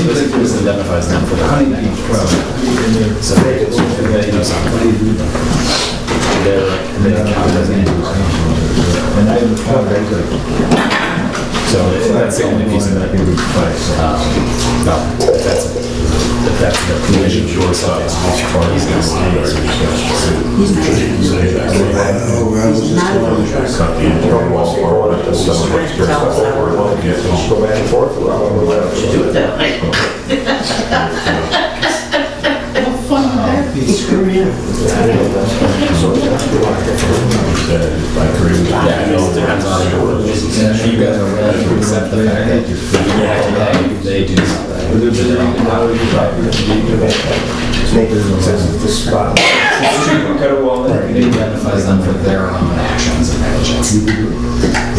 So basically, this identifies them for the honey bee. So they know something. They count as animals. And I would count that. So that's the only piece of that. No, if that's the collision for stuff, it's much farther. He's going to say it's go back and forth. Do it that way. Screw me up. Yeah, it depends on you guys are willing to accept the fact that they do something. It identifies them for their own actions and negligence. You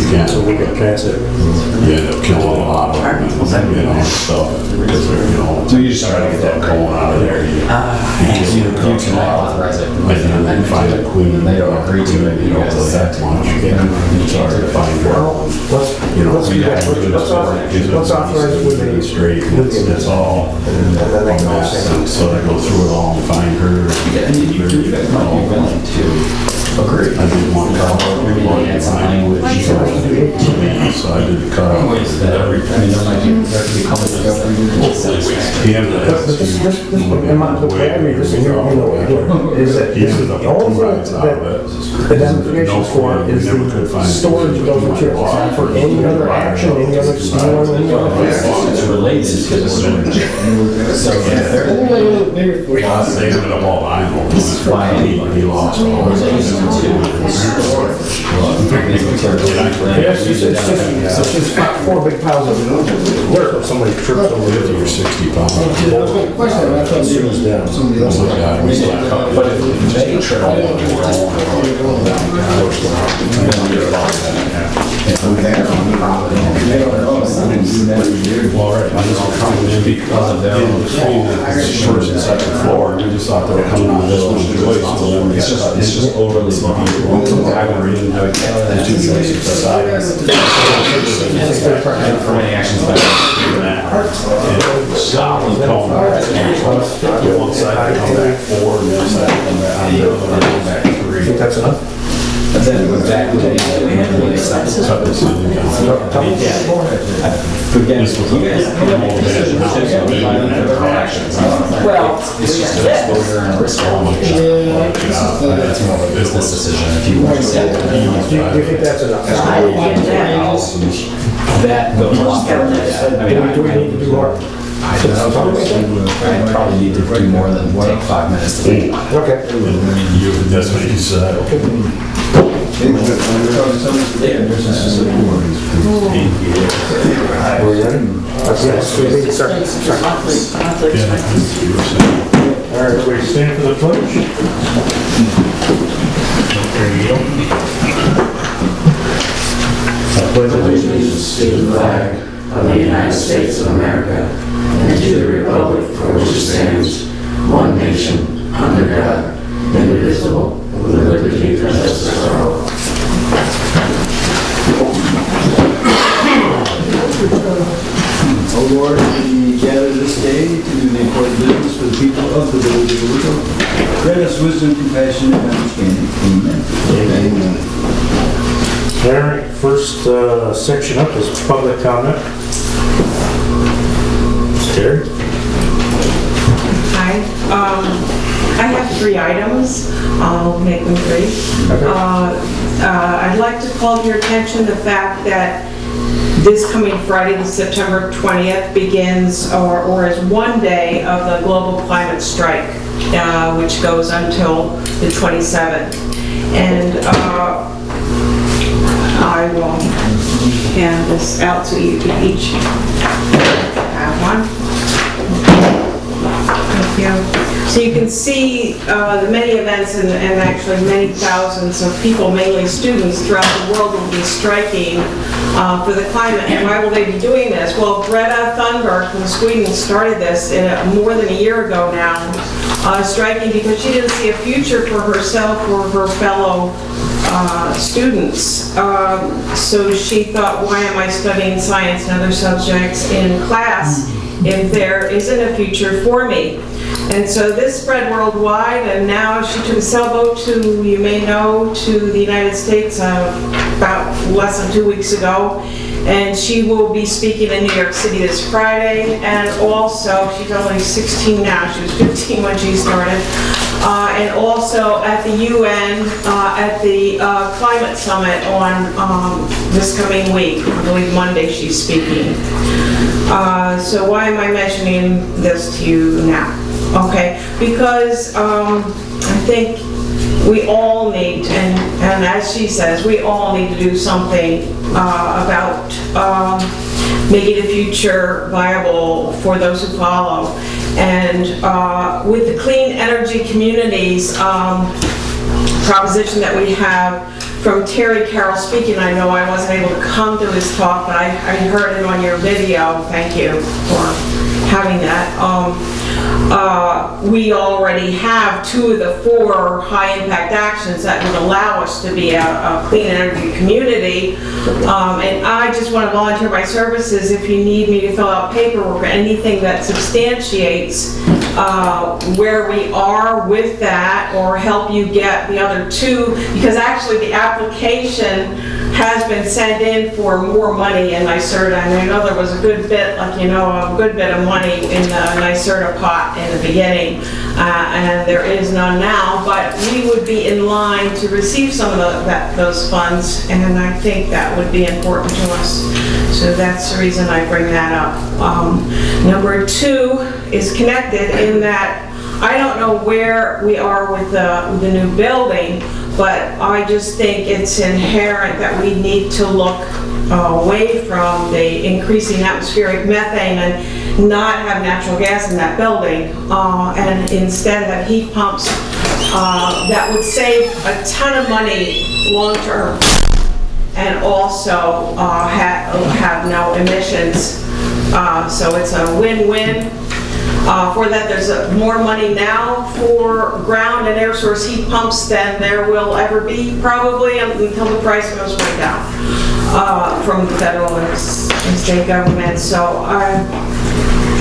can't, so we can pass it. You end up killing a lot of them, stuff, because they're, So you just try to get that going out of there. You can authorize it. And find a queen. They don't agree to it. You don't really have much. It's hard to find her. Let's authorize it with a straight. That's all. And then they go So I go through it all and find her. And you guys might be willing to agree. I did one call. Add some language. So I did the cut. I mean, there could be public He ended up. the way I read this, and you know what you're doing, is that the only thing that identification for is the storage of those materials. It's not for any other action, any other stealing, any other thing. It's related to the storage. So if they're They ended up all buying all this. This is why He lost all his. Yes, it's just 4 big piles of dirt. Somebody tripped over 50 or 60 pounds. Question, I thought it was down. Somebody else. But if they trip all because of their own First and second floor, and we just thought they were coming on this one. it's just overly small. I would read and I would the two choices beside For many actions by solid cone. One side come back 4, and the other side come back 3. I think that's enough. But then exactly what they handle it acceptable. Cut this in. Again, you guys well, it's just an exposure and a risk. That's more of a business decision if you want to say Do you think that's enough? that goes a lot further. I mean, Do we need to do more? I probably need to do more than take 5 minutes to think. Okay. That's what you said. All right, everybody stand for the pledge. I pledge allegiance to the flag of the United States of America and to the republic for which it stands, one nation, under God, indivisible, with liberty and justice for all. O Lord, we gather this day to do the important business for the people of the village of Louisville. Grant us wisdom, compassion, and understanding. Amen. Amen. All right, first section up is public comment. Terry? Hi. I have 3 items. I'll make them brief. Okay. I'd like to call your attention to the fact that this coming Friday, the September 20th, begins or is one day of the global climate strike, which goes until the 27th. And I will hand this out so you can each have one. Thank you. So you can see the many events and actually many thousands of people, mainly students throughout the world, will be striking for the climate. And why will they be doing this? Well, Greta Thunberg from Sweden started this more than a year ago now, striking because she didn't see a future for herself or her fellow students. So she thought, why am I studying science and other subjects in class if there isn't a future for me. And so this spread worldwide, and now she took a sailboat to, you may know, to the United States about less than 2 weeks ago. And she will be speaking in New York City this Friday. And also, she's only 16 now, she was 15 when she started. And also at the UN, at the Climate Summit on this coming week. I believe Monday she's speaking. So why am I mentioning this to you now? Okay, because I think we all need, and as she says, we all need to do something about making the future viable for those who follow. And with the Clean Energy Communities proposition that we have from Terry Carroll speaking, I know I wasn't able to come to his talk, but I heard it on your video. Thank you for having that. We already have 2 of the 4 high-impact actions that would allow us to be a clean energy community. And I just want to volunteer my services if you need me to fill out paperwork or anything that substantiates where we are with that, or help you get the other 2, because actually the application has been sent in for more money in NYSERDA, and I know there was a good bit, like, you know, a good bit of money in the NYSERDA pot in the beginning, and there is none now, but we would be in line to receive some of those funds, and I think that would be important to us. So that's the reason I bring that up. Number 2 is connected in that I don't know where we are with the new building, but I just think it's inherent that we need to look away from the increasing atmospheric methane and not have natural gas in that building, and instead have heat pumps that would save a ton of money long term, and also have no emissions. So it's a win-win. For that, there's more money now for ground and air source heat pumps than there will ever be, probably, until the price goes way down from the federal and state government. So,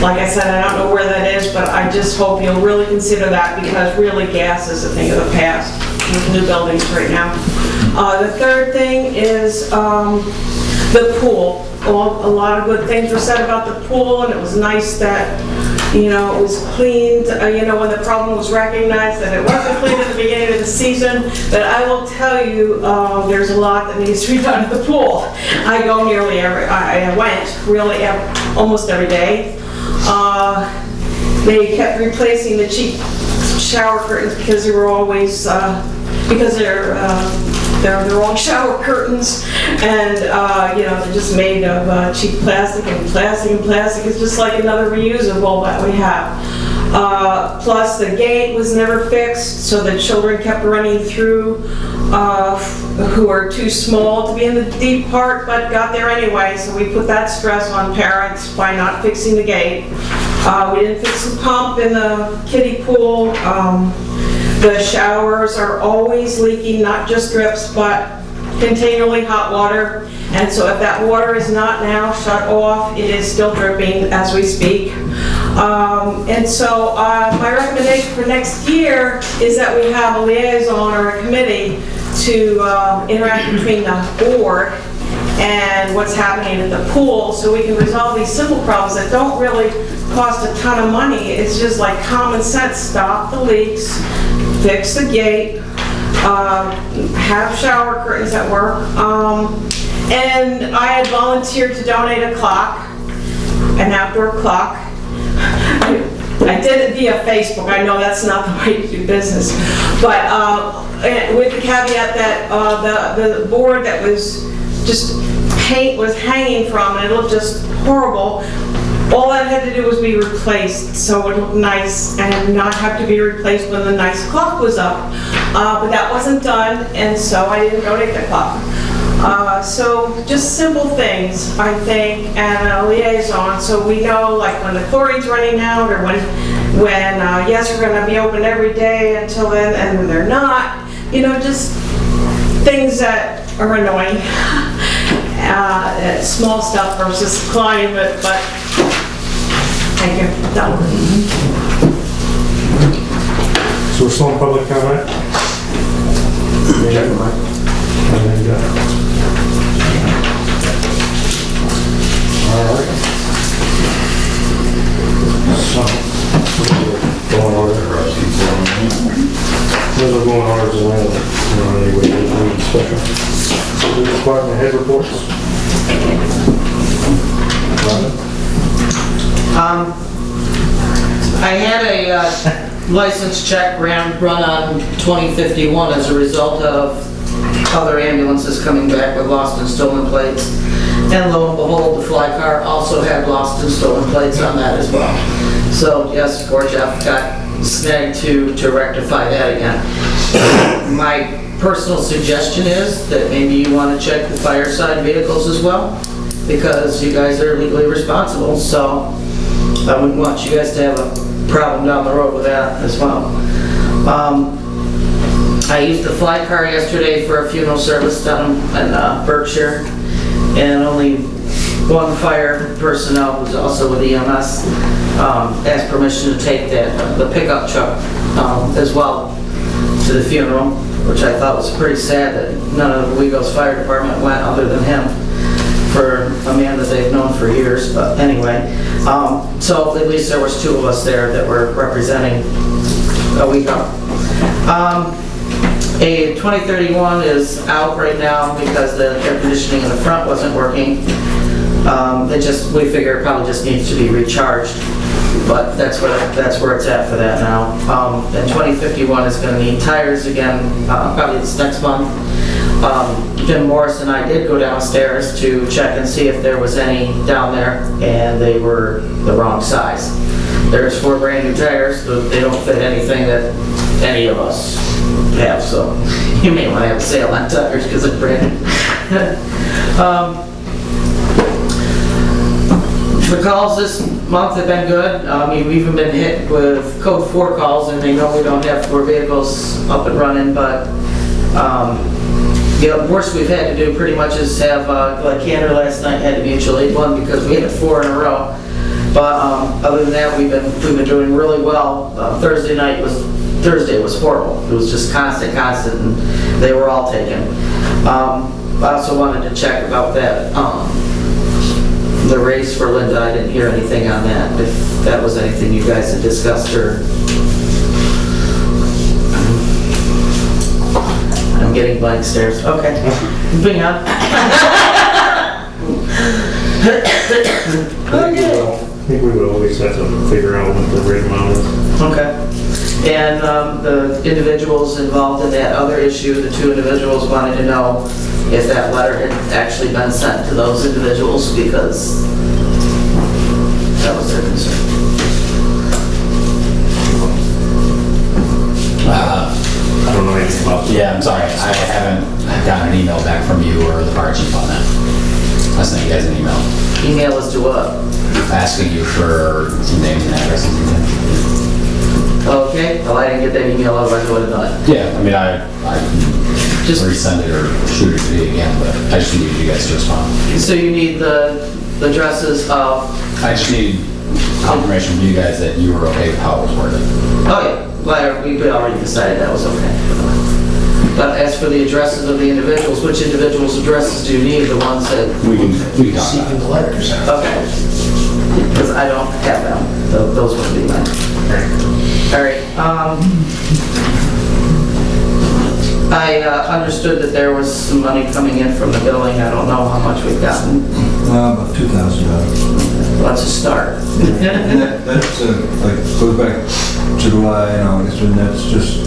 like I said, I don't know where that is, but I just hope you'll really consider that, because really gas is a thing of the past with new buildings right now. The third thing is the pool. A lot of good things were said about the pool, and it was nice that, you know, it was cleaned, you know, when the problem was recognized that it wasn't cleaned at the beginning of the season. But I will tell you, there's a lot that needs to be done at the pool. I go nearly I went really almost every day. They kept replacing the cheap shower curtains because they were always, because they're the wrong shower curtains, and you know, they're just made of cheap plastic, and plastic is just like another reusable that we have. Plus the gate was never fixed, so the children kept running through who are too small to be in the deep part but got there anyway, so we put that stress on parents by not fixing the gate. We didn't fix the pump in the kiddie pool. The showers are always leaking, not just drips, but continually hot water. And so if that water is not now shut off, it is still dripping as we speak. And so my recommendation for next year is that we have a liaison or a committee to interact between the board and what's happening at the pool, so we can resolve these simple problems that don't really cost a ton of money. It's just like common sense. Stop the leaks, fix the gate, have shower curtains that work. And I had volunteered to donate a clock, an outdoor clock. I did it via Facebook. I know that's not the way to do business, but with the caveat that the board that was just paint was hanging from, and it looked just horrible. All that had to do was be replaced so it looked nice and not have to be replaced when the nice clock was up. But that wasn't done, and so I didn't donate the clock. So just simple things, I think, and a liaison, so we know, like when the chlorine's running out, or when yes, we're going to be open every day until then, and when they're not, you know, just things that are annoying. Small stuff versus climate, but Thank you. Done. So we're still in public comment? All right. So, going order. Those are going orders and anyway, special. So the department head reports. I had a license check run on 2051 as a result of other ambulances coming back with lost and stolen plates. And lo and behold, the fly car also had lost and stolen plates on that as well. So yes, poor Jeff got snagged to rectify that again. My personal suggestion is that maybe you want to check the fireside vehicles as well, because you guys are legally responsible, so I wouldn't want you guys to have a problem down the road with that as well. I used the fly car yesterday for a funeral service down in Berkshire, and only one fire personnel, who's also with EMS, asked permission to take the pickup truck as well to the funeral, which I thought was pretty sad that none of the Wego's fire department went other than him, for a man that they've known for years. But anyway, so at least there was two of us there that were representing a Wego. A 2031 is out right now because the air conditioning in the front wasn't working. We figure it probably just needs to be recharged, but that's where it's at for that now. And 2051 is going to need tires again, probably this next month. Jim Morris and I did go downstairs to check and see if there was any down there, and they were the wrong size. There's 4 brand new tires, but they don't fit anything that any of us have, so you may want to have a sale on tires because it's brand new. The calls this month have been good. We've even been hit with code 4 calls, and they know we don't have 4 vehicles up and running, but the worst we've had to do pretty much is have, like Cantor last night had to mutual aid one because we had 4 in a row. But other than that, we've been doing really well. Thursday was horrible. It was just constant, and they were all taken. I also wanted to check about that, the race for Linda. I didn't hear anything on that, if that was anything you guys had discussed or... I'm getting blank stares. Okay, moving on. Okay. I think we would always have to figure out what the rate amount is. Okay. And the individuals involved in that other issue, the 2 individuals wanted to know if that letter had actually been sent to those individuals, because that was their concern. I don't know anything about that. Yeah, I'm sorry, I haven't gotten an email back from you or the fire chief on that. I sent you guys an email Email us to what? asking you for some names and addresses and things. Okay, well, I didn't get that email, otherwise I would have done it. Yeah, I mean, I can Just- resend it or shoot it to you again, but I just need you guys to respond. So you need the addresses of, I just need confirmation from you guys that you were okay with how it was worded. oh yeah, well, we already decided that was okay. But as for the addresses of the individuals, which individuals' addresses do you need? The ones that, We can talk about it. the letters. okay. Because I don't have them, those would be mine. All right, I understood that there was some money coming in from the billing. I don't know how much we've gotten. About $2,000. Well, that's a start. And that's like, goes back July and August, and that's just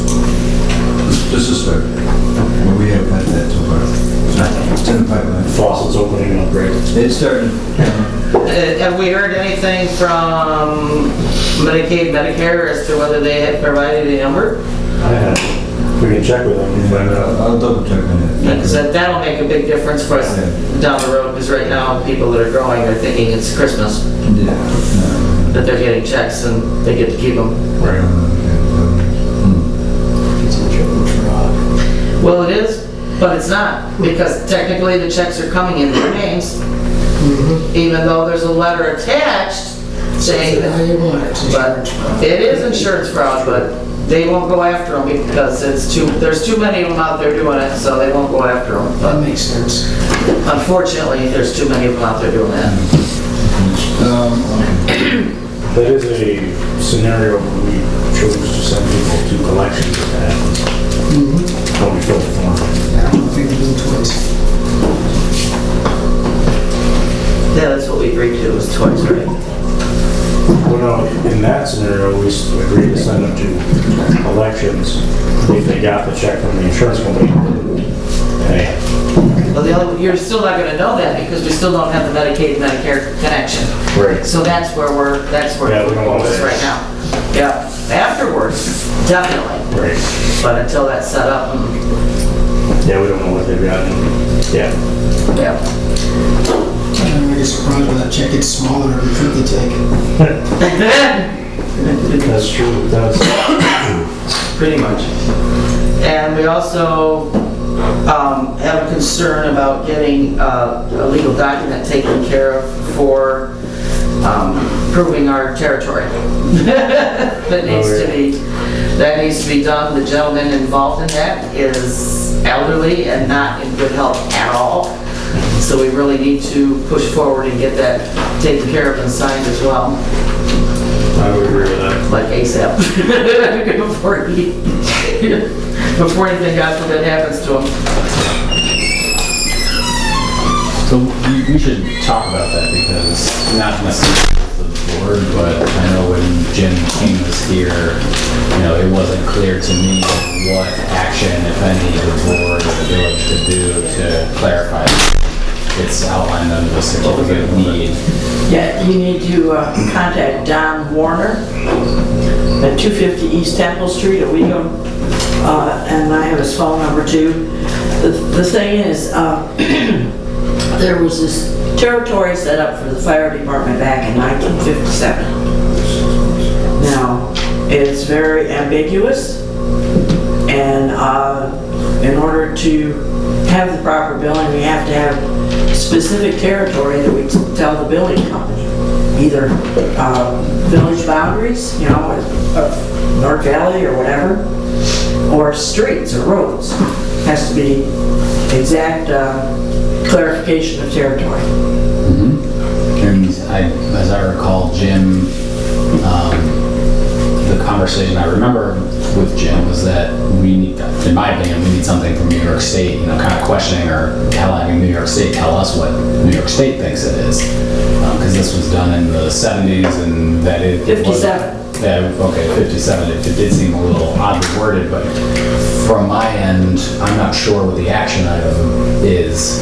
a start. Well, we have had that so far. It's in the pipeline. Faucets opening up, great. It started. Have we heard anything from Medicaid, Medicare as to whether they had provided a number? I have. We can check with them and find out. I'll double check on that. Because that'll make a big difference for us down the road, because right now, people that are growing are thinking it's Christmas, Yeah. that they're getting checks and they get to keep them. Right. Well, it is, but it's not, because technically the checks are coming in their names, even though there's a letter attached saying that. But it is insurance fraud, but they won't go after them because there's too many of them out there doing it, so they won't go after them. That makes sense. Unfortunately, there's too many of them out there doing that. That is a scenario where we choose to send people to collections if that happens. When we fill the form. I don't think we do it twice. Yeah, that's what we agreed to, was twice, right? Well, no, in that scenario, we agreed to send them to collections if they got the check from the insurance company. Hey, Well, you're still not gonna know that because we still don't have the Medicaid-Medicare connection. right. So that's where Yeah, we we're don't want focused that. right now. Yeah, afterwards, definitely. Right. But until that's set up, Yeah, we don't know what they've got. Yeah. yeah. I'm really surprised when that check gets smaller every trip they take. That's true. That's Pretty much. And we also have a concern about getting a legal document taken care of for proving our territory. That needs to be done. The gentleman involved in that is elderly and not in good health at all. So we really need to push forward and get that taken care of and signed as well, I would agree with that. like ASAP. Before anything, God forbid, happens to him. So we should talk about that because not necessarily the board, but I know when Jim King was here, it wasn't clear to me what action, if any, the board or the village could do to clarify. It's outlined under the certificate of need. Yeah, you need to contact Don Warner at 250 East Temple Street at Wego, and I have his phone number too. The thing is, there was this territory set up for the fire department back in 1957. Now, it's very ambiguous, and in order to have the proper billing, we have to have specific territory that we tell the billing company. Either village boundaries, North Valley or whatever, or streets or roads. Has to be exact clarification of territory. And as I recall, Jim, the conversation I remember with Jim was that we need, in my opinion, we need something from New York State, kind of questioning or having New York State tell us what New York State thinks it is. Because this was done in the 70s and that it... 57. Yeah, okay, 57. It did seem a little oddly worded, but from my end, I'm not sure what the action item is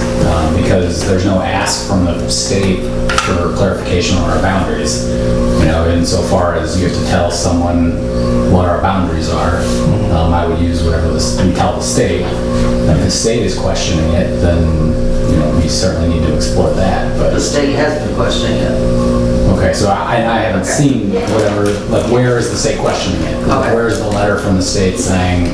because there's no ask from the state for clarification on our boundaries. Insofar as you have to tell someone what our boundaries are, I would use whatever we tell the state. And if the state is questioning it, then we certainly need to explore that. But The state has been questioning it. okay, so I haven't seen whatever, where is the state questioning it? Okay. Where's the letter from the state saying,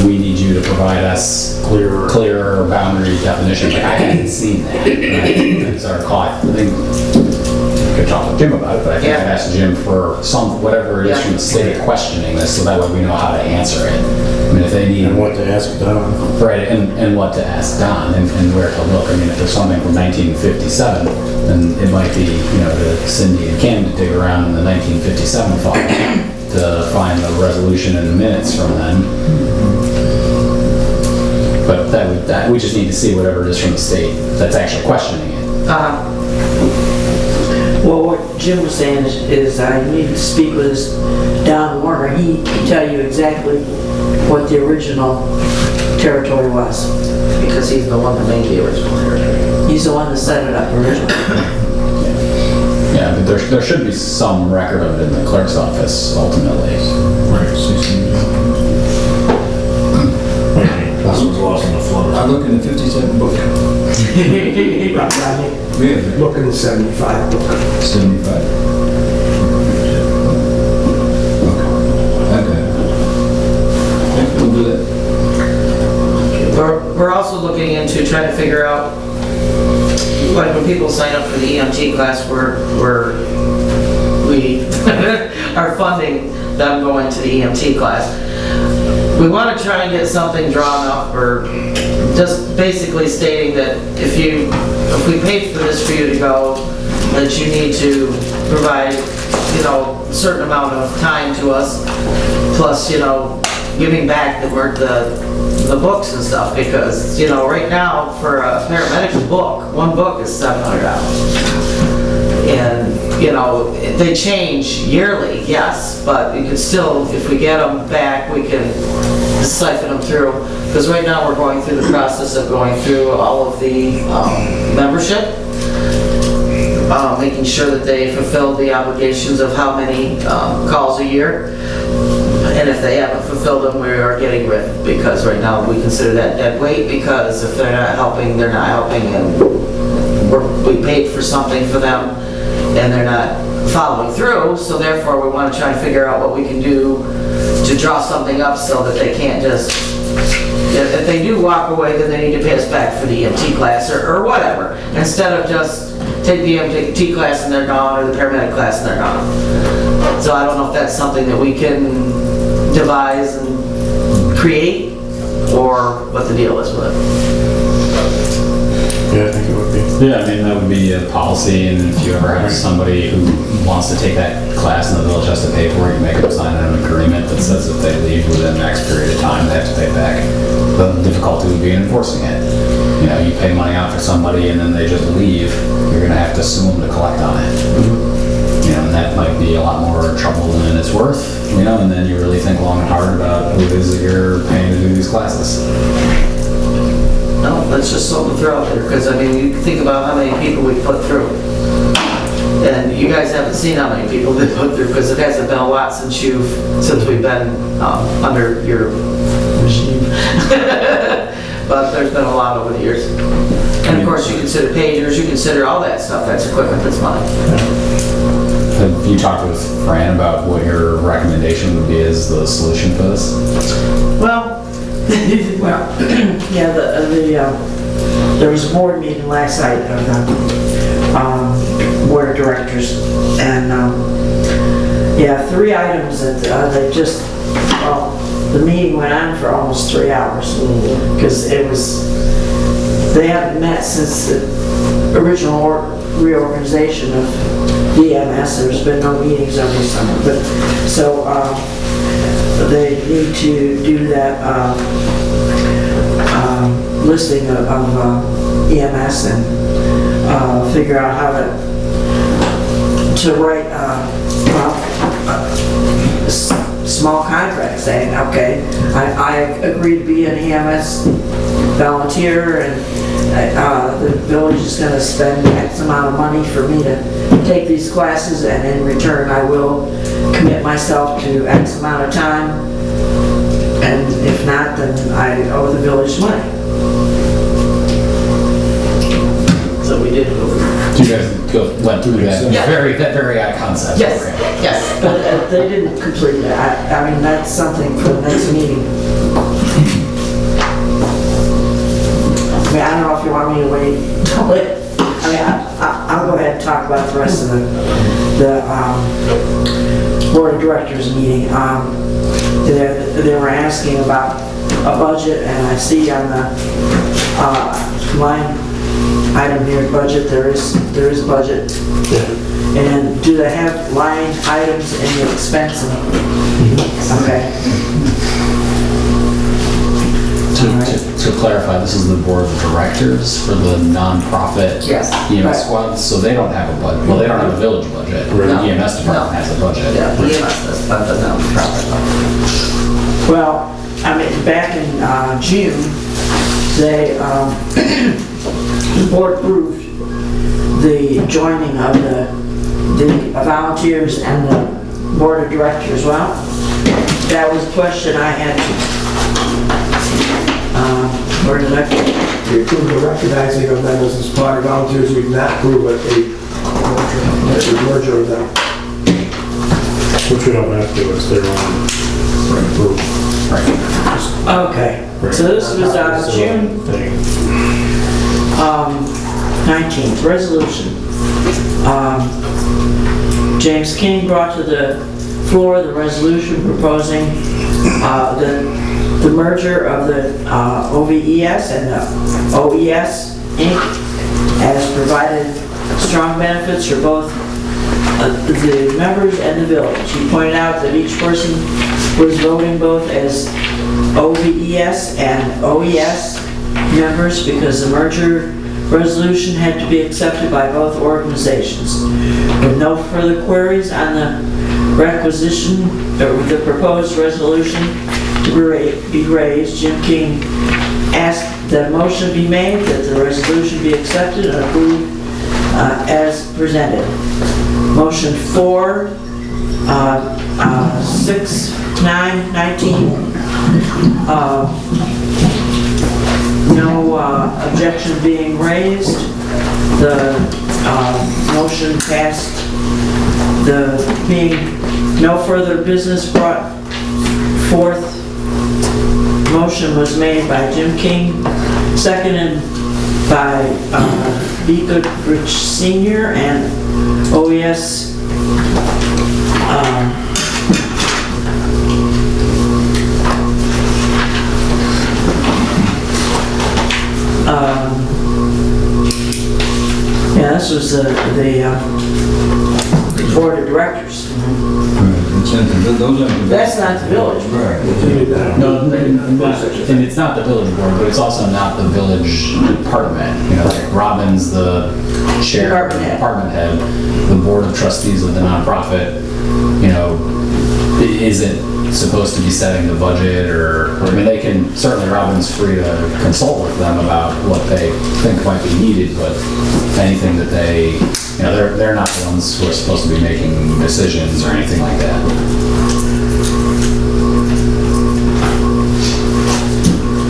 we need you to provide us clearer boundary definition? I haven't seen that. Right? As I recall, I think I could talk with Jim about it, but I think I've asked Jim for whatever it is from the state questioning this, so that way we know how to answer it. If they need... And what to ask Don. Right, and what to ask Don and where to look. If there's something from 1957, then it might be, to Cindy and Ken to dig around in the 1957 file to find the resolution and the minutes from then. But that we just need to see whatever it is from the state that's actually questioning it. Well, what Jim was saying is I need to speak with this Don Warner. He can tell you exactly what the original territory was. Because he's the one that made the original territory. He's the one that set it up originally. Yeah, but there should be some record of it in the clerk's office ultimately. Right, 16. This was lost in the flood. I look in the 57 book. Really? Look in the 75 book. 75. Okay. We'll do that. We're also looking into trying to figure out, like when people sign up for the EMT class, we we are funding them going to the EMT class. We want to try and get something drawn up, or just basically stating that if we pay for this for you to go, that you need to provide, a certain amount of time to us, plus, giving back the books and stuff, because, right now, for a paramedic's book, one book is $700. And, they change yearly, yes, but you can still, if we get them back, we can siphon them through. Because right now, we're going through the process of going through all of the membership, making sure that they fulfill the obligations of how many calls a year. And if they haven't fulfilled them, we are getting rid, because right now we consider that dead weight, because if they're not helping, they're not helping, and we paid for something for them, and they're not following through, so therefore we want to try and figure out what we can do to draw something up so that they can't just, if they do walk away, then they need to pay us back for the EMT class or whatever, instead of just take the EMT class and they're gone, or the paramedic class and they're gone. So I don't know if that's something that we can devise and create, or what the deal is with it. Yeah, I think it would be. Yeah, I mean, that would be a policy, and if you ever have somebody who wants to take that class and the village has to pay for it, you make them sign an agreement that says if they leave within X period of time, they have to pay back. The difficulty would be in enforcing it. You pay money out for somebody and then they just leave, you're gonna have to sue them to collect on it. And that might be a lot more trouble than it's worth, and then you really think long and hard about who it is that you're paying to do these classes. No, that's just something to throw out there, because you think about how many people we put through. And you guys haven't seen how many people they put through, because it hasn't been a lot since we've been under your regime. But there's been a lot over the years. And of course, you consider pagers, you consider all that stuff, that's equipment, that's money. Have you talked with Fran about what your recommendation would be as the solution for this? Well, yeah, there was a board meeting last night of the board of directors, and yeah, 3 items that they just, the meeting went on for almost 3 hours, because they haven't met since the original reorganization of DMS. There's been no meetings over the summer, but so they need to do that listing of EMS and figure out how to write small contracts saying, okay, I agree to be an EMS volunteer, and the village is going to spend X amount of money for me to take these classes, and in return I will commit myself to X amount of time, and if not, then I owe the village money. So we did go through. So you guys went through that Yeah. that very concept? Yes, Okay. yes, but they didn't complete that. I mean, that's something for the next meeting. I mean, I don't know if you want me to wait. I'll go ahead and talk about the rest of the board of directors meeting. They were asking about a budget, and I see on the line item here, budget, there is a budget. And do they have line items in the expense? Okay. To clarify, this is the board of directors for the nonprofit Yes. EMS squad, so they don't have a budget. Well, they don't have a village budget. Right. The EMS department has a budget. Yeah, EMS does, but the nonprofit. Well, I mean, back in June, they, the board approved the joining of the volunteers and the board of directors. Well, that was a question I had where did I put? We approved the recognizing of them as part of volunteers. We did not approve a merger of them. Which we don't have to, it's their own group. Okay, so this was June Thing. 19th, resolution. James King brought to the floor the resolution proposing the merger of the OVES and the OES Inc. has provided strong benefits for both the members and the village. He pointed out that each person was voting both as OVES and OES members because the merger resolution had to be accepted by both organizations. With no further queries on the requisition, or the proposed resolution to be raised, Jim King asked that a motion be made that the resolution be accepted and approved as presented. Motion 4, 6, 9, 19. No objection being raised. The motion passed. The being no further business brought forth. Motion was made by Jim King, seconded by B. Goodrich Sr. and OES yeah, this was the board of directors. That's not the village. No, and it's not the village board, but it's also not the village department. You know, like Robin's the chair, department head. The board of trustees of the nonprofit, you know, isn't supposed to be setting the budget or I mean, they can, certainly Robin's free to consult with them about what they think might be needed, but anything that they, you know, they're not the ones who are supposed to be making decisions or anything like that.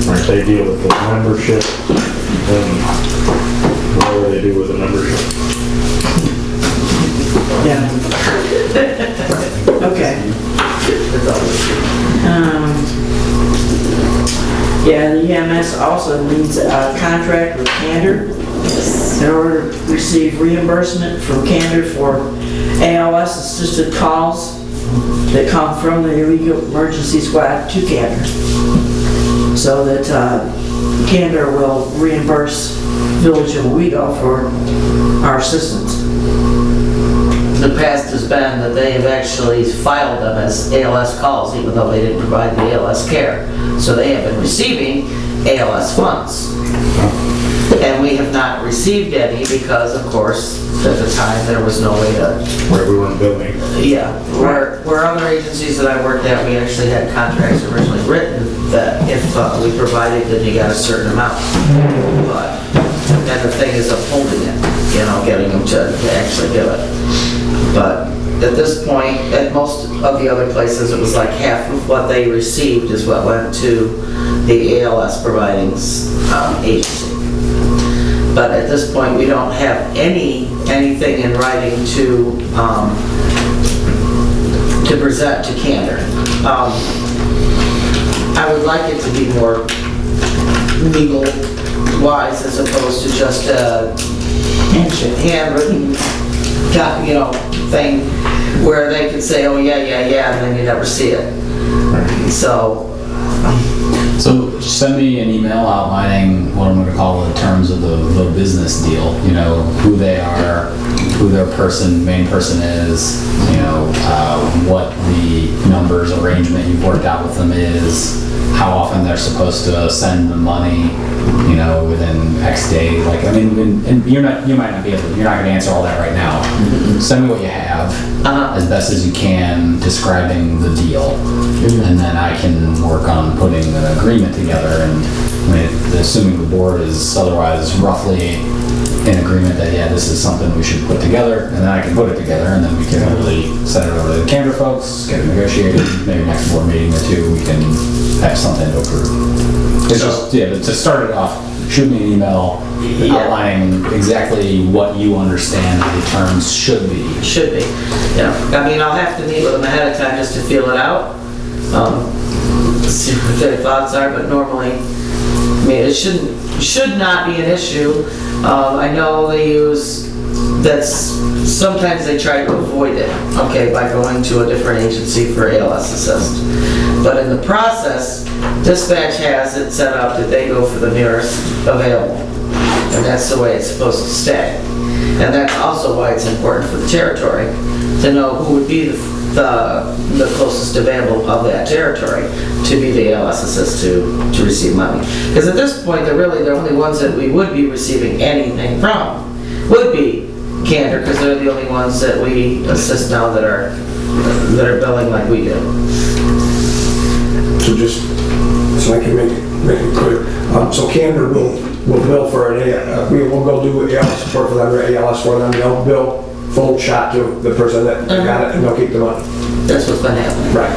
Right, they deal with the membership, and whatever they do with the membership. Yeah. Okay. Yeah, the EMS also needs a contract with Candor in order to receive reimbursement from Candor for ALS assisted calls that come from the illegal emergency squad to Candor, so that Candor will reimburse Village of Owego for our assistance. The past has been that they have actually filed them as ALS calls, even though they didn't provide the ALS care. So they have been receiving ALS funds. And we have not received any because, of course, at the time there was no way to... Where we weren't billing. Yeah, where other agencies that I worked at, we actually had contracts originally written that if we provided, then you got a certain amount. But then the thing is upholding it, you know, getting them to actually do it. But at this point, at most of the other places, it was like half of what they received is what went to the ALS providing agency. But at this point, we don't have anything in writing to present to Candor. I would like it to be more legal wise as opposed to just a handwritten, you know, thing where they could say, oh yeah, and then you never see it. So send me an email outlining what I'm going to call the terms of the business deal. You know, who they are, who their main person is, you know, what the numbers arrangement you've worked out with them is, how often they're supposed to send the money, you know, within X days. Like, I mean, and you might not be able to, you're not going to answer all that right now. Send me what you have, as best as you can, describing the deal. And then I can work on putting an agreement together, and I mean, assuming the board is otherwise roughly in agreement that, yeah, this is something we should put together, and then I can put it together, and then we can really send it over to the Candor folks, get it negotiated, maybe next board meeting or two, we can have something to approve. It's just, yeah, but to start it off, shoot me an email outlining exactly what you understand the terms should be. Should be, yeah. I mean, I'll have to meet with them ahead of time just to feel it out, see what their thoughts are, but normally, I mean, it should not be an issue. I know they use sometimes they try to avoid it, okay, by going to a different agency for ALS assist. But in the process, dispatch has it set up that they go for the nearest available. And that's the way it's supposed to stay. And that's also why it's important for the territory to know who would be the closest available of that territory to be the ALS assist to receive money. Because at this point, the only ones that we would be receiving anything from would be Candor, because they're the only ones that we assist now that are billing like we do. So I can make it clear. So Candor will bill for we'll go do ALS support for them or ALS for them. They'll bill full shot to the person that got it, and they'll keep the money. That's what's been happening. Right.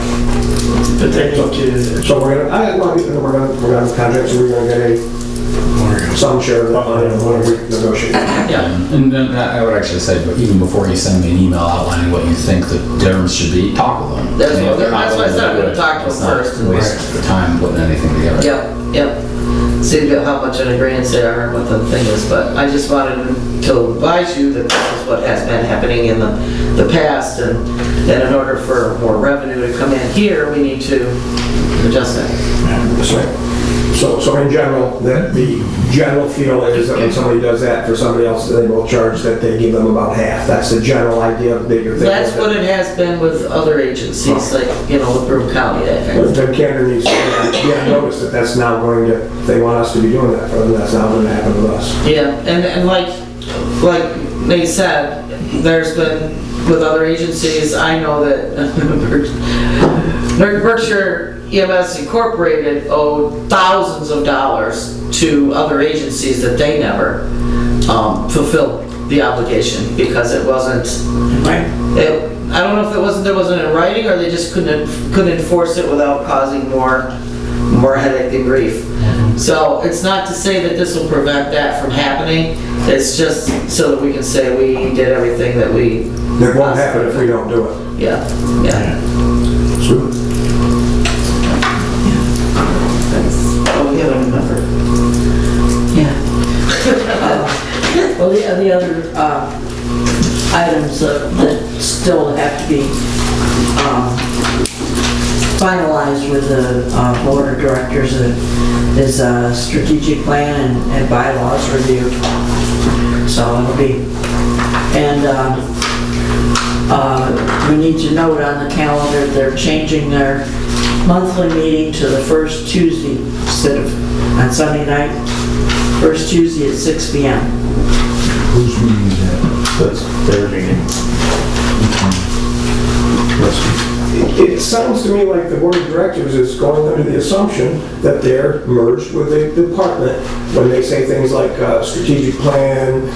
But they need to, So we're gonna contract, so we're gonna get some share of that money when we negotiate. Yeah. And then I would actually say, but even before you send me an email outlining what you think the terms should be, talk with them. That's I mean, what- if they're not that's why I willing said I'm do gonna it, talk to let's them not first and waste the time putting anything together. Yep. See how much in agreement they are and what the thing is, but I just wanted to advise you that this is what has been happening in the past, and that in order for more revenue to come in here, we need to adjust that. That's right. So in general, the general feel is that when somebody does that for somebody else, they will charge that they give them about half. That's the general idea that you're thinking. That's what it has been with other agencies, like, with Broome County, I think. Then Candor needs to get notice that that's now going to, if they want us to be doing that for them, that's now going to happen with us. Yeah, and like Nate said, there's been, with other agencies, I know that Berkshire EMS Incorporated owed thousands of dollars to other agencies that they never fulfilled the obligation because it wasn't, right? I don't know if there wasn't in writing, or they just couldn't enforce it without causing more headache and grief. So it's not to say that this will prevent that from happening. It's just so that we can say we did everything that we. It won't happen if we don't do it. Yeah. Sweet. Oh, yeah, I remember. Yeah. Well, the other items that still have to be finalized with the board of directors is a strategic plan and bylaws review. So it'll be, and we need to note on the calendar they're changing their monthly meeting to the first Tuesday instead of on Sunday night. First Tuesday at 6 p.m. Whose meeting is that? That's their meeting. It sounds to me like the board of directors is going under the assumption that they're merged with a department when they say things like strategic plan,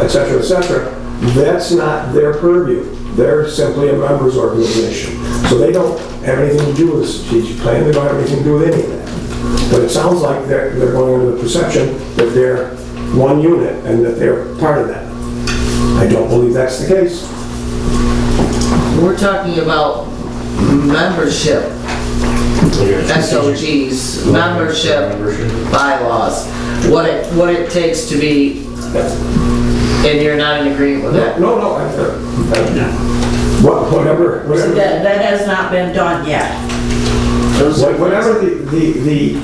et cetera, et cetera. That's not their purview. They're simply a members organization. So they don't have anything to do with the strategic plan. They don't have anything to do with any of that. But it sounds like they're going under the perception that they're one unit and that they're part of that. I don't believe that's the case. We're talking about membership, SOGs, membership bylaws, what it takes to be, and you're not in agreement with that? No, whatever. So that has not been done yet. Whatever the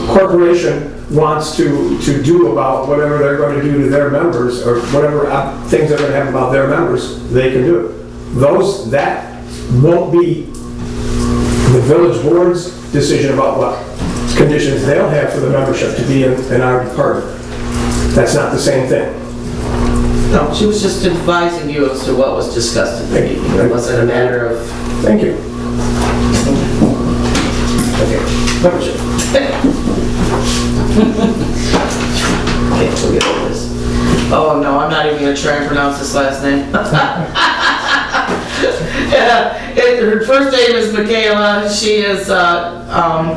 corporation wants to do about whatever they're going to do to their members, or whatever things they're going to have about their members, they can do it. That won't be the village board's decision about what conditions they'll have for the membership to be in our department. That's not the same thing. No, she was just advising you as to what was discussed at the meeting. It wasn't a matter of. Thank you. Okay, membership. Okay, we'll get over this. Oh no, I'm not even gonna try and pronounce this last name. Her first name is Michaela. She is, I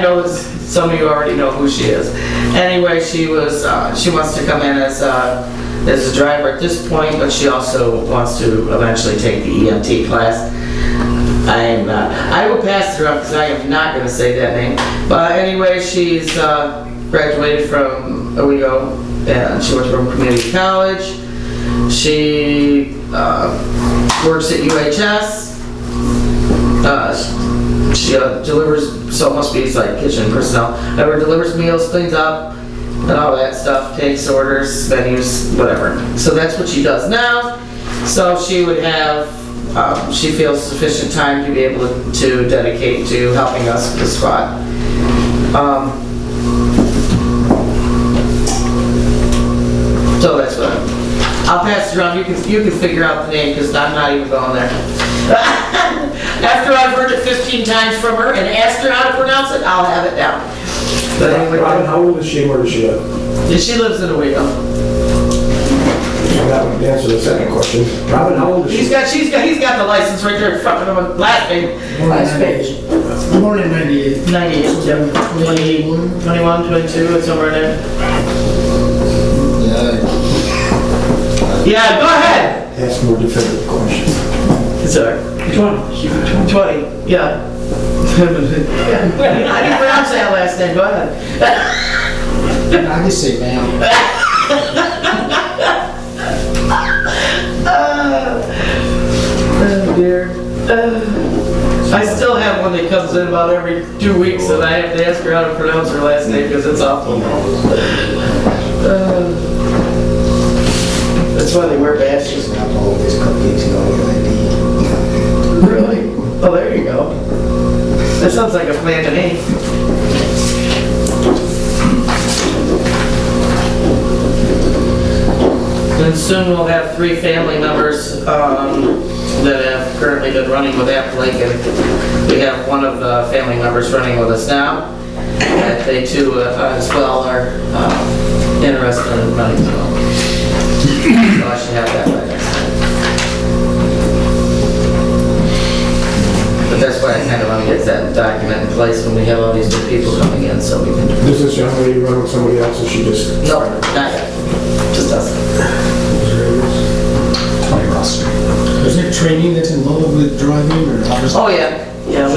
know some of you already know who she is. Anyway, she wants to come in as a driver at this point, but she also wants to eventually take the EMT class. I will pass her up because I am not going to say that name. But anyway, she's graduated from VOO and she went to Rome Community College. She works at UHS. She delivers, so it must be like kitchen personnel. Whoever delivers meals, cleans up, and all that stuff, takes orders, menus, whatever. So that's what she does now. So she would have, she feels sufficient time to be able to dedicate to helping us with the squad. So that's what I'll pass it around. You can figure out the name because I'm not even going there. After I've heard it 15 times from her and asked her how to pronounce it, I'll have it down. But anyway, Robin, how old is she? Where does she live? she lives in Owego. So that would answer the second question. Robin, how old is she? He's got the license right there in front of him. Last page. Born in 98. 98. Yep. 21, 22, it's somewhere in there. Yeah, go ahead. Ask more definitive questions. Sorry. 20, yeah. I didn't pronounce that last name, go ahead. I just say ma'am. Oh dear. I still have one that comes in about every 2 weeks and I have to ask her how to pronounce her last name because it's awful. That's why they wear badges. Really? Oh, there you go. That sounds like a plan to me. And soon we'll have 3 family members that have currently been running with Link, and we have one of the family members running with us now. And they too, as well, are interested in running as well. So I should have that by next time. But that's why I kind of want to get that document in place when we have all these new people coming in, so we can. Does this young lady run with somebody else, or she just? No, not yet. Just us. 20 Ross Street. Is there training that's involved with driving or how does? Oh yeah, yeah. We have